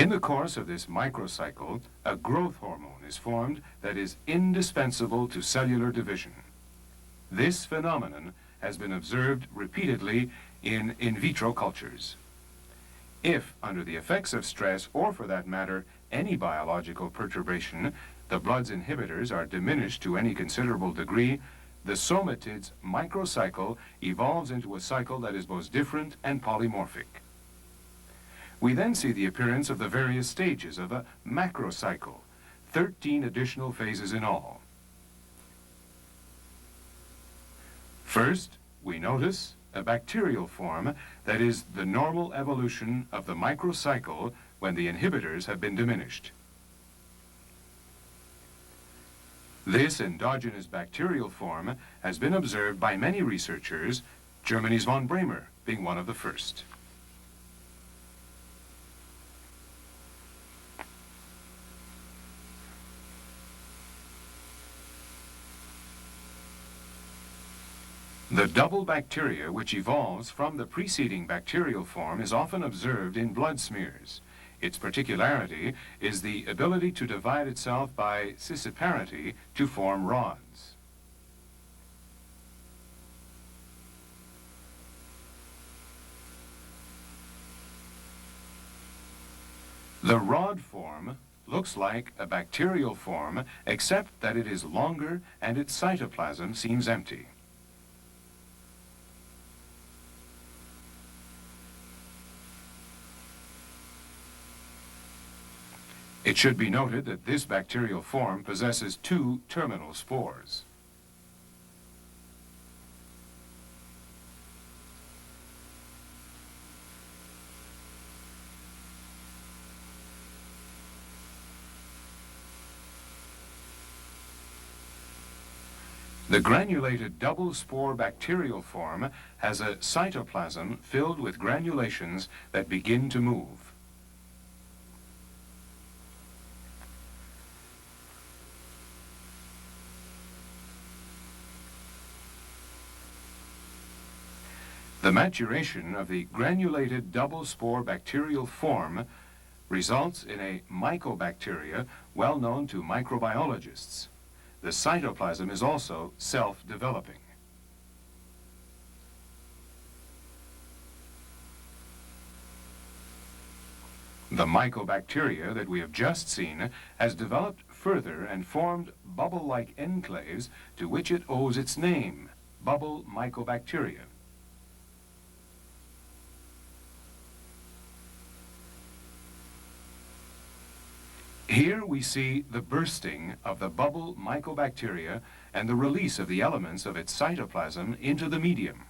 In the course of this microcycle, a growth hormone is formed that is indispensable to cellular division. This phenomenon has been observed repeatedly in vitro cultures. If, under the effects of stress, or for that matter, any biological perturbation, the blood's inhibitors are diminished to any considerable degree, the somatid's microcycle evolves into a cycle that is both different and polymorphic. We then see the appearance of the various stages of a macrocycle, 13 additional phases in all. First, we notice a bacterial form that is the normal evolution of the microcycle when the inhibitors have been diminished. This endogenous bacterial form has been observed by many researchers, Germany's von Bremer being one of the first. The double bacteria which evolves from the preceding bacterial form is often observed in blood smears. Its particularity is the ability to divide itself by scissiparity to form rods. The rod form looks like a bacterial form, except that it is longer and its cytoplasm seems empty. It should be noted that this bacterial form possesses two terminal spores. The granulated double spore bacterial form has a cytoplasm filled with granulations that begin to move. The maturation of the granulated double spore bacterial form results in a Mycobacteria well known to microbiologists. The cytoplasm is also self-developing. The Mycobacteria that we have just seen has developed further and formed bubble-like enclaves to which it owes its name, bubble Mycobacteria. Here we see the bursting of the bubble Mycobacteria and the release of the elements of its cytoplasm into the medium.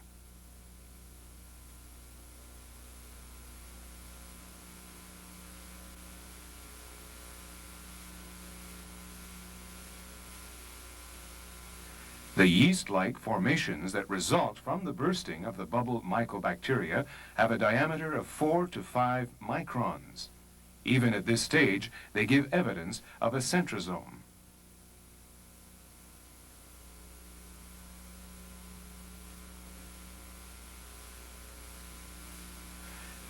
The yeast-like formations that result from the bursting of the bubble Mycobacteria have a diameter of 4 to 5 microns. Even at this stage, they give evidence of a centrosome.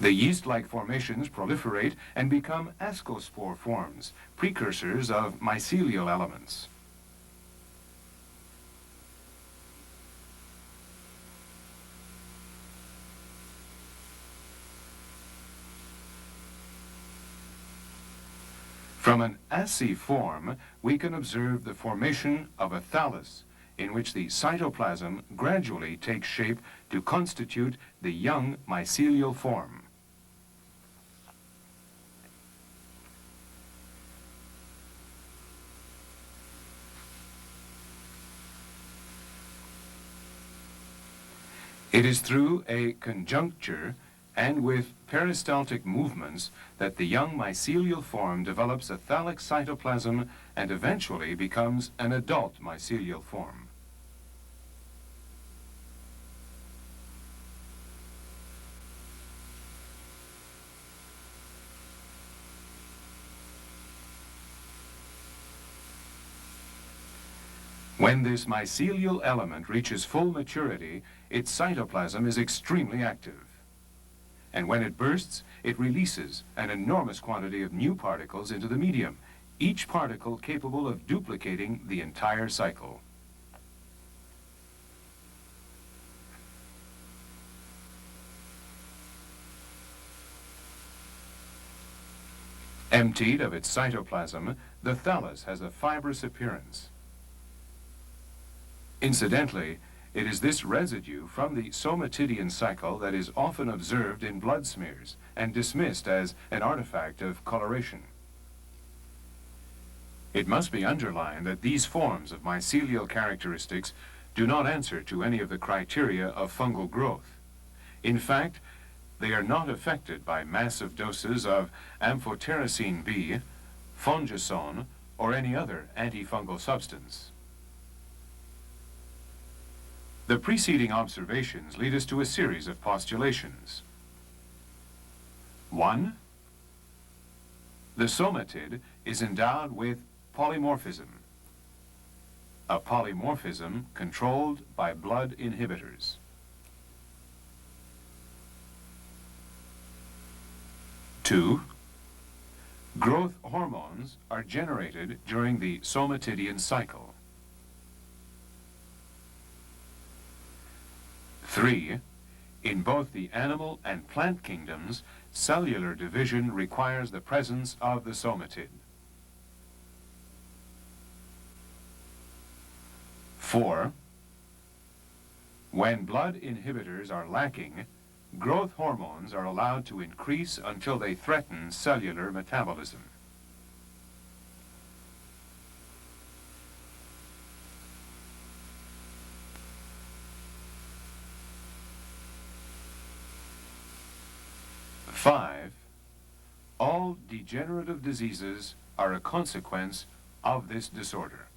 The yeast-like formations proliferate and become ascospore forms, precursors of mycelial elements. From an assay form, we can observe the formation of a thallus, in which the cytoplasm gradually takes shape to constitute the young mycelial form. It is through a conjuncture and with peristaltic movements that the young mycelial form develops a thallic cytoplasm and eventually becomes an adult mycelial form. When this mycelial element reaches full maturity, its cytoplasm is extremely active. and when it bursts, it releases an enormous quantity of new particles into the medium, each particle capable of duplicating the entire cycle. Emptied of its cytoplasm, the thallus has a fibrous appearance. Incidentally, it is this residue from the somatidian cycle that is often observed in blood smears and dismissed as an artifact of coloration. It must be underlined that these forms of mycelial characteristics do not answer to any of the criteria of fungal growth. In fact, they are not affected by massive doses of amphotericin B, fungicide, or any other antifungal substance. The preceding observations lead us to a series of postulations. 1. The somatid is endowed with polymorphism, a polymorphism controlled by blood inhibitors. 2. Growth hormones are generated during the somatidian cycle. 3. In both the animal and plant kingdoms, cellular division requires the presence of the somatid. 4. When blood inhibitors are lacking, growth hormones are allowed to increase until they threaten cellular metabolism. Five, all degenerative diseases are a consequence of this disorder.